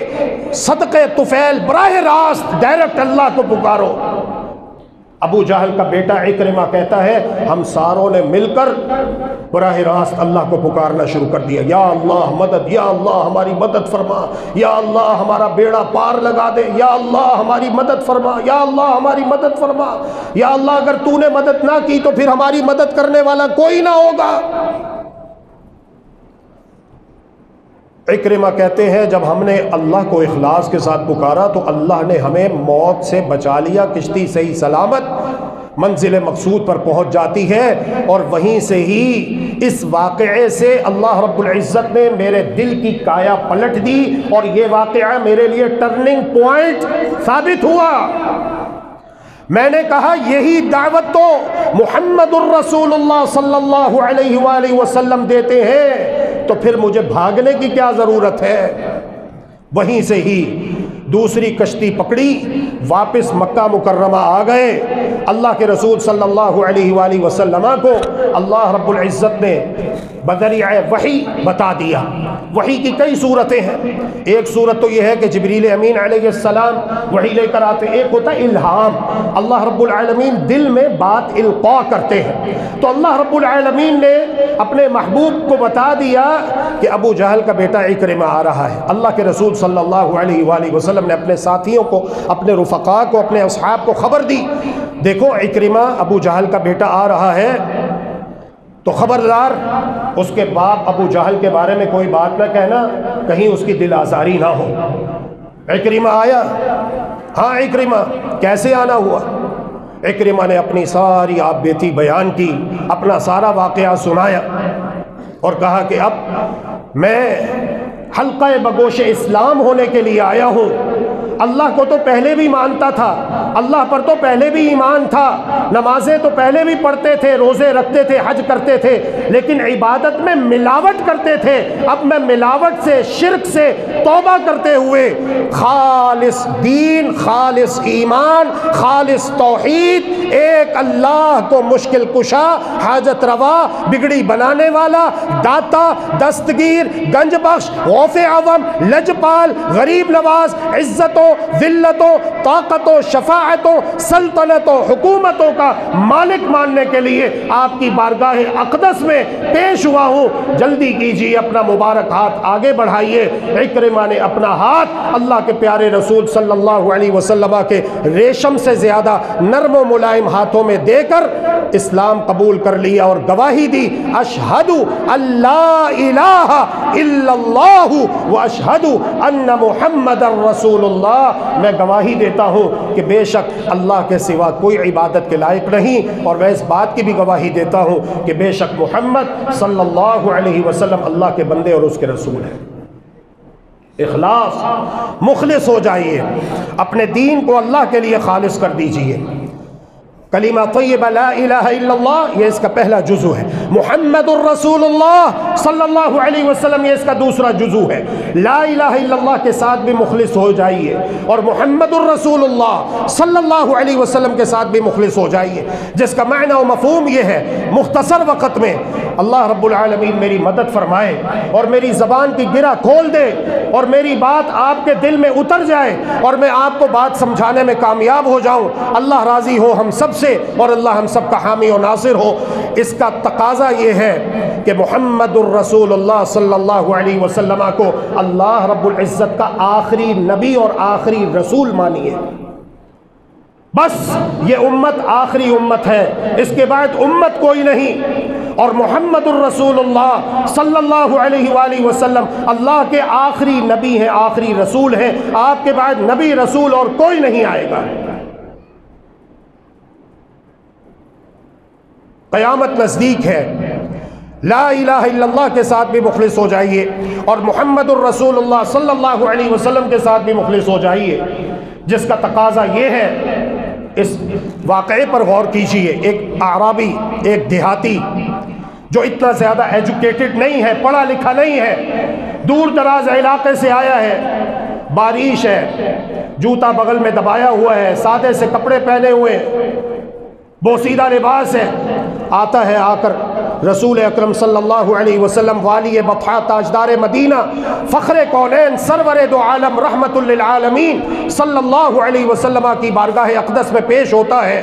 صدقے طفیل، براہ راست ڈائریکٹ اللہ کو پکارو۔ ابو جہل کا بیٹا عکرمہ کہتا ہے ہم ساروں نے مل کر براہ راست اللہ کو پکارنا شروع کر دیا، یا اللہ مدد، یا اللہ ہماری مدد فرما، یا اللہ ہمارا بیڑا پار لگا دے، یا اللہ ہماری مدد فرما، یا اللہ ہماری مدد فرما، یا اللہ اگر تو نے مدد نہ کی تو پھر ہماری مدد کرنے والا کوئی نہ ہوگا۔ عکرمہ کہتے ہیں جب ہم نے اللہ کو اخلاص کے ساتھ پکارا تو اللہ نے ہمیں موت سے بچا لیا، کشتی صحیح سلامت منزل مقصود پر پہنچ جاتی ہے، اور وہیں سے ہی اس واقعے سے اللہ رب العزت نے میرے دل کی کایا پلٹ دی، اور یہ واقعہ میرے لیے ٹرننگ پوائنٹ ثابت ہوا۔ میں نے کہا یہی دعوت تو محمد الرسول اللہ صلی اللہ علیہ وآلہ وسلم دیتے ہیں، تو پھر مجھے بھاگنے کی کیا ضرورت ہے؟ وہیں سے ہی دوسری کشتی پکڑی، واپس مکہ مکرمہ آ گئے۔ اللہ کے رسول صلی اللہ علیہ وآلہ وسلم کو اللہ رب العزت نے بذریعہ وحی بتا دیا۔ وحی کی کئی صورتیں ہیں، ایک صورت تو یہ ہے کہ جبریل امین علیہ السلام وحی لے کر آتے، ایک ہوتا ہے الہام، اللہ رب العالمین دل میں بات القاء کرتے ہیں۔ تو اللہ رب العالمین نے اپنے محبوب کو بتا دیا کہ ابو جہل کا بیٹا عکرمہ آ رہا ہے۔ اللہ کے رسول صلی اللہ علیہ وآلہ وسلم نے اپنے ساتھیوں کو، اپنے رفقاء کو، اپنے اصحاب کو خبر دی، دیکھو عکرمہ ابو جہل کا بیٹا آ رہا ہے، تو خبردار اس کے باپ ابو جہل کے بارے میں کوئی بات نہ کہنا، کہیں اس کی دل آزاری نہ ہو۔ عکرمہ آیا، ہاں عکرمہ کیسے آنا ہوا؟ عکرمہ نے اپنی ساری آپ بیتی بیان کی، اپنا سارا واقعہ سنایا، اور کہا کہ اب میں حلقہ بگوش اسلام ہونے کے لیے آیا ہوں۔ اللہ کو تو پہلے بھی مانتا تھا، اللہ پر تو پہلے بھی ایمان تھا، نمازیں تو پہلے بھی پڑھتے تھے، روزے رکھتے تھے، حج کرتے تھے، لیکن عبادت میں ملاوٹ کرتے تھے۔ اب میں ملاوٹ سے، شرک سے توبہ کرتے ہوئے خالص دین، خالص ایمان، خالص توحید، ایک اللہ کو مشکل کشا، حاجت روا، بگڑی بنانے والا، داتا، دستگیر، گنج بخش، غوث اعظم، لجپال، غریب نواز، عزتوں، ذلتوں، طاقتوں، شفاعتوں، سلطنتوں، حکومتوں کا مالک ماننے کے لیے آپ کی بارگاہ اقدس میں پیش ہوا ہوں، جلدی کیجیے، اپنا مبارک ہاتھ آگے بڑھائیے۔ عکرمہ نے اپنا ہاتھ اللہ کے پیارے رسول صلی اللہ علیہ وسلم کے ریشم سے زیادہ نرم و ملائم ہاتھوں میں دے کر اسلام قبول کر لیا، اور گواہی دی اشہدو اللہ الہ الا اللہ واشہد ان محمد رسول اللہ، میں گواہی دیتا ہوں کہ بے شک اللہ کے سوا کوئی عبادت کے لائق نہیں، اور میں اس بات کی بھی گواہی دیتا ہوں کہ بے شک محمد صلی اللہ علیہ وسلم اللہ کے بندے اور اس کے رسول ہیں۔ اخلاص، مخلص ہو جائیے، اپنے دین کو اللہ کے لیے خالص کر دیجئے۔ کلمہ طیبہ لا الہ الا اللہ، یہ اس کا پہلا جزو ہے۔ محمد الرسول اللہ صلی اللہ علیہ وسلم، یہ اس کا دوسرا جزو ہے۔ لا الہ الا اللہ کے ساتھ بھی مخلص ہو جائیے، اور محمد الرسول اللہ صلی اللہ علیہ وسلم کے ساتھ بھی مخلص ہو جائیے، جس کا معنی و مفہوم یہ ہے، مختصر وقت میں اللہ رب العالمین میری مدد فرمائے اور میری زبان کی گرہ کھول دے اور میری بات آپ کے دل میں اتر جائے اور میں آپ کو بات سمجھانے میں کامیاب ہو جاؤں۔ اللہ راضی ہو ہم سب سے، اور اللہ ہم سب کا حامی و ناصر ہو۔ اس کا تقاضا یہ ہے کہ محمد الرسول اللہ صلی اللہ علیہ وسلم کو اللہ رب العزت کا آخری نبی اور آخری رسول مانیے۔ بس یہ امت آخری امت ہے، اس کے بعد امت کوئی نہیں، اور محمد الرسول اللہ صلی اللہ علیہ وآلہ وسلم اللہ کے آخری نبی ہیں، آخری رسول ہیں۔ آپ کے بعد نبی رسول اور کوئی نہیں آئے گا۔ قیامت نزدیک ہے، لا الہ الا اللہ کے ساتھ بھی مخلص ہو جائیے، اور محمد الرسول اللہ صلی اللہ علیہ وسلم کے ساتھ بھی مخلص ہو جائیے، جس کا تقاضا یہ ہے۔ اس واقعے پر غور کیجئے، ایک اعرابی، ایک دیہاتی جو اتنا زیادہ ایجوکیٹڈ نہیں ہے، پڑھا لکھا نہیں ہے، دور دراز علاقے سے آیا ہے، بارش ہے، جوتا بغل میں دبایا ہوا ہے، سادے سے کپڑے پہنے ہوئے، بوسیدہ لباس ہے، آتا ہے، آ کر رسول اکرم صلی اللہ علیہ وسلم والی بطحا تاجدار مدینہ فخر کونین سرور دو عالم رحمت للعالمین صلی اللہ علیہ وسلم کی بارگاہ اقدس میں پیش ہوتا ہے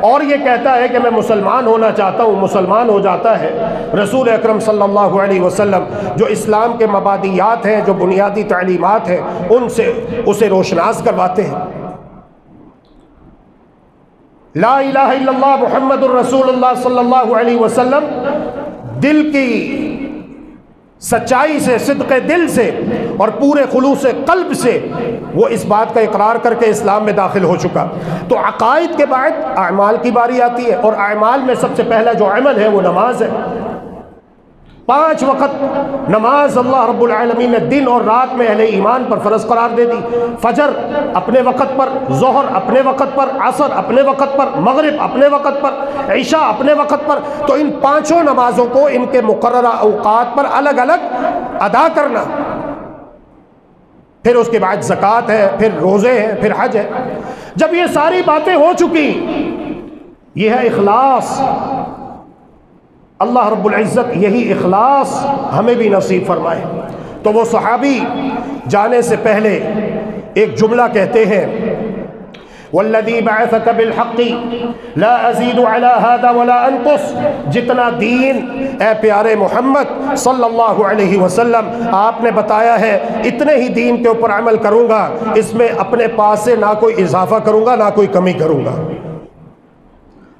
اور یہ کہتا ہے کہ میں مسلمان ہونا چاہتا ہوں۔ مسلمان ہو جاتا ہے۔ رسول اکرم صلی اللہ علیہ وسلم جو اسلام کے مبادیات ہیں، جو بنیادی تعلیمات ہیں، ان سے اسے روشناس کرواتے ہیں۔ لا الہ الا اللہ محمد الرسول اللہ صلی اللہ علیہ وسلم دل کی سچائی سے، صدق دل سے اور پورے خلوص قلب سے وہ اس بات کا اقرار کر کے اسلام میں داخل ہو چکا۔ تو عقائد کے بعد اعمال کی باری آتی ہے، اور اعمال میں سب سے پہلا جو عمل ہے وہ نماز ہے۔ 5 وقت نماز اللہ رب العالمین نے دن اور رات میں اہل ایمان پر فرض قرار دے دی۔ فجر اپنے وقت پر، ظہر اپنے وقت پر، عصر اپنے وقت پر، مغرب اپنے وقت پر، عشاء اپنے وقت پر۔ تو ان 5 نمازوں کو ان کے مقررہ اوقات پر الگ الگ ادا کرنا۔ پھر اس کے بعد زکوٰۃ ہے، پھر روزے ہیں، پھر حج ہے۔ جب یہ ساری باتیں ہو چکی، یہ ہے اخلاص۔ اللہ رب العزت یہی اخلاص ہمیں بھی نصیب فرمائے۔ تو وہ صحابی جانے سے پہلے ایک جملہ کہتے ہیں، والذی بعثک بالحق لا ازید علی هذا ولا انقص۔ جتنا دین اے پیارے محمد صلی اللہ علیہ وسلم آپ نے بتایا ہے، اتنے ہی دین کے اوپر عمل کروں گا، اس میں اپنے پاس سے نہ کوئی اضافہ کروں گا، نہ کوئی کمی کروں گا۔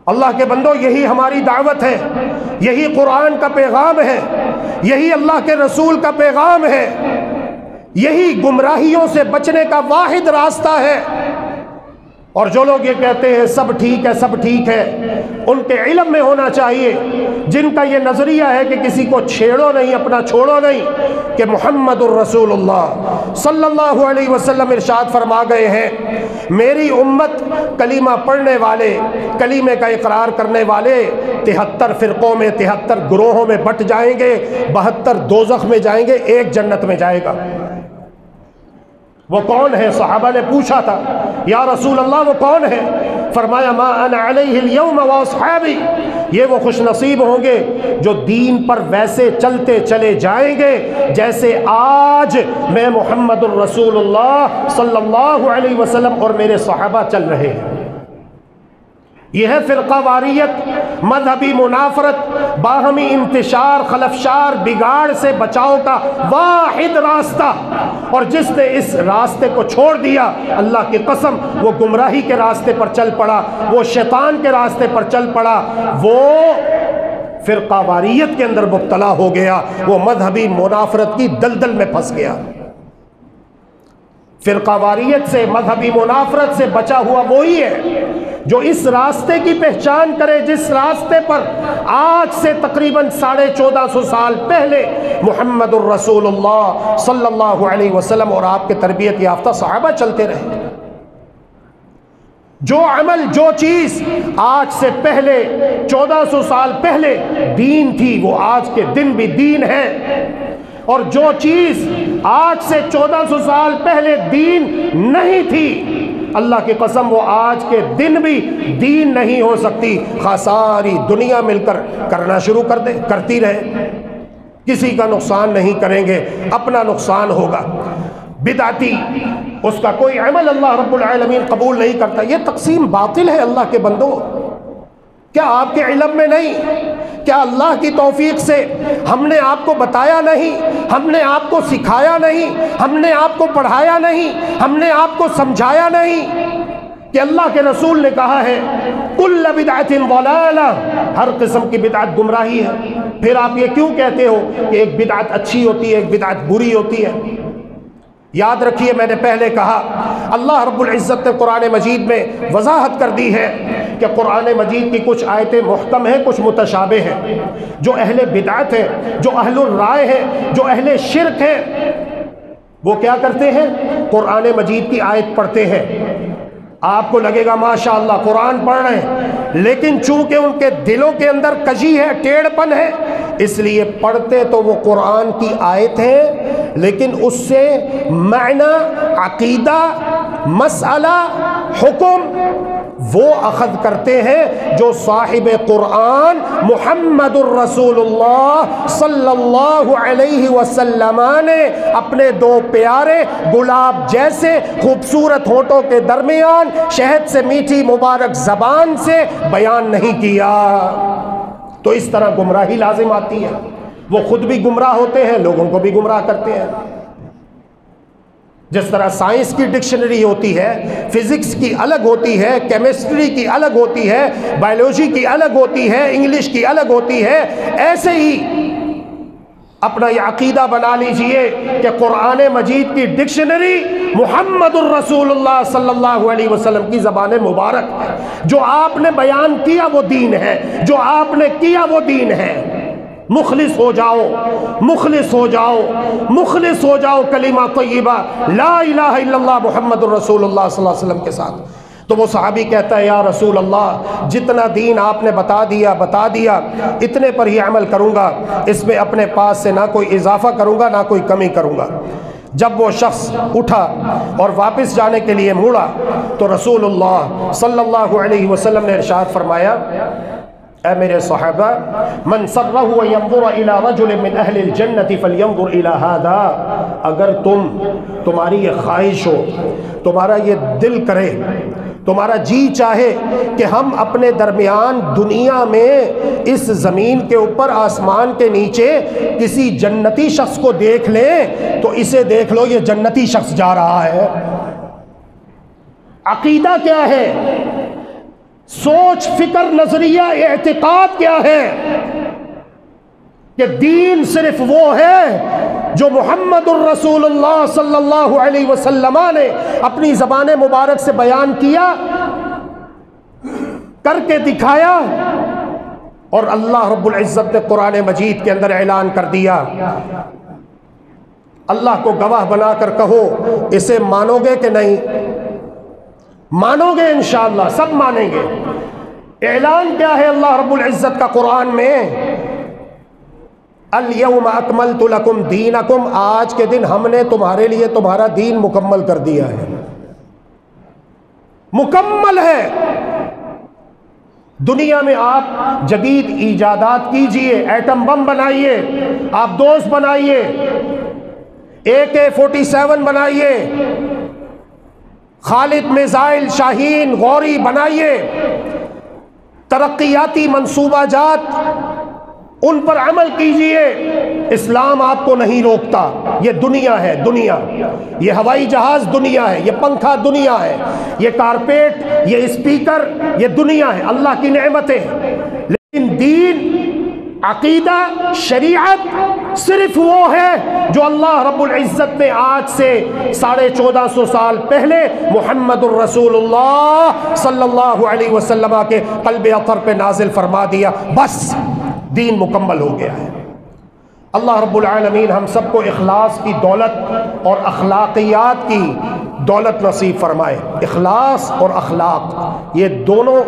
اللہ کے بندوں، یہی ہماری دعوت ہے، یہی قرآن کا پیغام ہے، یہی اللہ کے رسول کا پیغام ہے، یہی گمراہیوں سے بچنے کا واحد راستہ ہے۔ اور جو لوگ یہ کہتے ہیں سب ٹھیک ہے، سب ٹھیک ہے، ان کے علم میں ہونا چاہیے، جن کا یہ نظریہ ہے کہ کسی کو چھیڑو نہیں، اپنا چھوڑو نہیں، کہ محمد الرسول اللہ صلی اللہ علیہ وسلم ارشاد فرما گئے ہیں، میری امت کلمہ پڑھنے والے، کلمے کا اقرار کرنے والے 73 فرقوں میں، 73 گروہوں میں بٹ جائیں گے، 72 دوزخ میں جائیں گے، ایک جنت میں جائے گا۔ وہ کون ہے؟ صحابہ نے پوچھا تھا، یا رسول اللہ وہ کون ہے؟ فرمایا ما انا علیہ اليوم واصحابی، یہ وہ خوش نصیب ہوں گے جو دین پر ویسے چلتے چلے جائیں گے جیسے آج میں محمد الرسول اللہ صلی اللہ علیہ وسلم اور میرے صحابہ چل رہے ہیں۔ یہ ہے فرقہ واریت، مذہبی منافرت، باہمی انتشار، خلفشار، بگاڑ سے بچاؤ کا واحد راستہ، اور جس نے اس راستے کو چھوڑ دیا، اللہ کی قسم وہ گمراہی کے راستے پر چل پڑا، وہ شیطان کے راستے پر چل پڑا، وہ فرقہ واریت کے اندر مبتلا ہو گیا، وہ مذہبی منافرت کی دلدل میں پھنس گیا۔ فرقہ واریت سے، مذہبی منافرت سے بچا ہوا وہی ہے جو اس راستے کی پہچان کرے جس راستے پر آج سے تقریباً 1450 سال پہلے محمد الرسول اللہ صلی اللہ علیہ وسلم اور آپ کے تربیت یافتہ صحابہ چلتے رہے۔ جو عمل، جو چیز آج سے پہلے 1400 سال پہلے دین تھی، وہ آج کے دن بھی دین ہے، اور جو چیز آج سے 1400 سال پہلے دین نہیں تھی، اللہ کی قسم وہ آج کے دن بھی دین نہیں ہو سکتی، خواہ ساری دنیا مل کر کرنا شروع کر دے، کرتی رہے، کسی کا نقصان نہیں کریں گے، اپنا نقصان ہوگا۔ بدعتی، اس کا کوئی عمل اللہ رب العالمین قبول نہیں کرتا۔ یہ تقسیم باطل ہے اللہ کے بندو، کیا آپ کے علم میں نہیں؟ کیا اللہ کی توفیق سے ہم نے آپ کو بتایا نہیں؟ ہم نے آپ کو سکھایا نہیں؟ ہم نے آپ کو پڑھایا نہیں؟ ہم نے آپ کو سمجھایا نہیں کہ اللہ کے رسول نے کہا ہے کل بدعۃ ضلالہ، ہر قسم کی بدعت گمراہی ہے؟ پھر آپ یہ کیوں کہتے ہو کہ ایک بدعت اچھی ہوتی ہے، ایک بدعت بری ہوتی ہے؟ یاد رکھیے، میں نے پہلے کہا اللہ رب العزت نے قرآن مجید میں وضاحت کر دی ہے کہ قرآن مجید کی کچھ آیتیں محکم ہیں، کچھ متشابہ ہیں۔ جو اہل بدعت ہیں، جو اہل الرائے ہیں، جو اہل شرک ہیں، وہ کیا کرتے ہیں؟ قرآن مجید کی آیت پڑھتے ہیں، آپ کو لگے گا ماشاءاللہ قرآن پڑھ رہے ہیں، لیکن چونکہ ان کے دلوں کے اندر کجی ہے، ٹیڑھ پن ہے، اس لیے پڑھتے تو وہ قرآن کی آیت ہے، لیکن اس سے معنی، عقیدہ، مسئلہ، حکم وہ اخذ کرتے ہیں جو صاحب قرآن محمد الرسول اللہ صلی اللہ علیہ وسلم نے اپنے دو پیارے گلاب جیسے خوبصورت ہونٹوں کے درمیان شہد سے میٹھی مبارک زبان سے بیان نہیں کیا۔ تو اس طرح گمراہی لازم آتی ہے، وہ خود بھی گمراہ ہوتے ہیں، لوگوں کو بھی گمراہ کرتے ہیں۔ جس طرح سائنس کی ڈکشنری ہوتی ہے، فزکس کی الگ ہوتی ہے، کیمسٹری کی الگ ہوتی ہے، بایولوجی کی الگ ہوتی ہے، انگلش کی الگ ہوتی ہے، ایسے ہی اپنا یہ عقیدہ بنا لیجئے کہ قرآن مجید کی ڈکشنری محمد الرسول اللہ صلی اللہ علیہ وسلم کی زبان مبارک ہے۔ جو آپ نے بیان کیا وہ دین ہے، جو آپ نے کیا وہ دین ہے۔ مخلص ہو جاؤ، مخلص ہو جاؤ، مخلص ہو جاؤ کلمہ طیبہ لا الہ الا اللہ محمد الرسول اللہ صلی اللہ علیہ وسلم کے ساتھ۔ تو وہ صحابی کہتا ہے یا رسول اللہ جتنا دین آپ نے بتا دیا اتنے پر ہی عمل کروں گا، اس میں اپنے پاس سے نہ کوئی اضافہ کروں گا نہ کوئی کمی کروں گا۔ جب وہ شخص اٹھا اور واپس جانے کے لیے مڑا تو رسول اللہ صلی اللہ علیہ وسلم نے ارشاد فرمایا اے میرے صحابہ من سرہ ان ينظر الى رجل من اہل الجنت فلینظر الى هذا، اگر تمہاری یہ خواہش ہو، تمہارا یہ دل کرے، تمہارا جی چاہے کہ ہم اپنے درمیان دنیا میں اس زمین کے اوپر آسمان کے نیچے کسی جنتی شخص کو دیکھ لیں تو اسے دیکھ لو، یہ جنتی شخص جا رہا ہے۔ عقیدہ کیا ہے؟ سوچ، فکر، نظریہ، اعتقاد کیا ہے کہ دین صرف وہ ہے جو محمد الرسول اللہ صلی اللہ علیہ وسلم نے اپنی زبان مبارک سے بیان کیا، کر کے دکھایا، اور اللہ رب العزت نے قرآن مجید کے اندر اعلان کر دیا۔ اللہ کو گواہ بنا کر کہو اسے مانو گے کہ نہیں؟ مانو گے انشاءاللہ، سب مانیں گے۔ اعلان کیا ہے اللہ رب العزت کا قرآن میں؟ الیوم اکملت لکم دینکم، آج کے دن ہم نے تمہارے لیے تمہارا دین مکمل کر دیا ہے، مکمل ہے۔ دنیا میں آپ جدید ایجادات کیجئے، ایٹم بم بنائیے، آپ دوست بنائیے، AK-47 بنائیے، خالد میزائل، شاہین، غوری بنائیے، ترقیاتی منصوبہ جات ان پر عمل کیجئے، اسلام آپ کو نہیں روکتا۔ یہ دنیا ہے، دنیا، یہ ہوائی جہاز دنیا ہے، یہ پنکھا دنیا ہے، یہ کارپیٹ، یہ اسپیکر، یہ دنیا ہے، اللہ کی نعمتیں ہیں، لیکن دین عقیدہ شریعت صرف وہ ہے جو اللہ رب العزت نے آج سے 1450 سال پہلے محمد الرسول اللہ صلی اللہ علیہ وسلم کے قلب اطہر پہ نازل فرما دیا، بس دین مکمل ہو گیا ہے۔ اللہ رب العالمین ہم سب کو اخلاص کی دولت اور اخلاقیات کی دولت نصیب فرمائے۔ اخلاص اور اخلاق یہ دونوں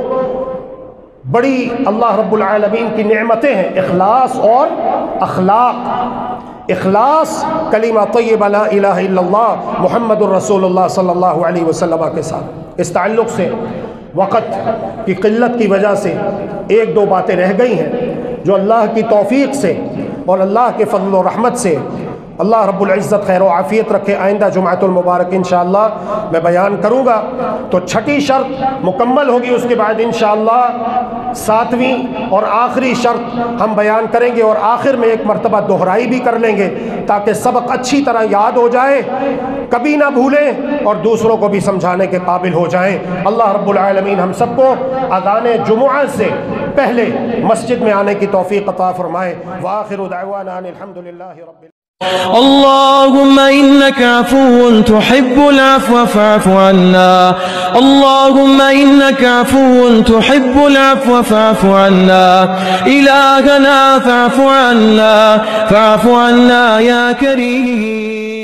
بڑی اللہ رب العالمین کی نعمتیں ہیں، اخلاص اور اخلاق۔ اخلاص کلمہ طیبہ لا الہ الا اللہ محمد الرسول اللہ صلی اللہ علیہ وسلم کے ساتھ۔ اس تعلق سے وقت کی قلت کی وجہ سے ایک دو باتیں رہ گئی ہیں جو اللہ کی توفیق سے اور اللہ کے فضل و رحمت سے اللہ رب العزت خیر و عافیت رکھے آئندہ جمعۃ المبارک انشاءاللہ میں بیان کروں گا۔ تو چھٹی شرط مکمل ہوگی، اس کے بعد انشاءاللہ ساتویں اور آخری شرط ہم بیان کریں گے، اور آخر میں ایک مرتبہ دہرائی بھی کر لیں گے تاکہ سبق اچھی طرح یاد ہو جائے، کبھی نہ بھولیں اور دوسروں کو بھی سمجھانے کے قابل ہو جائیں۔ اللہ رب العالمین ہم سب کو اذان جمعہ سے پہلے مسجد میں آنے کی توفیق عطا فرمائے۔ وآخر دعوانا ان الحمدللہ رب اللهم إنك عفو تحب العفو فاعف عنا. اللهم إنك عفو تحب العفو فاعف عنا. إلهنا فاعف عنا يا كريم.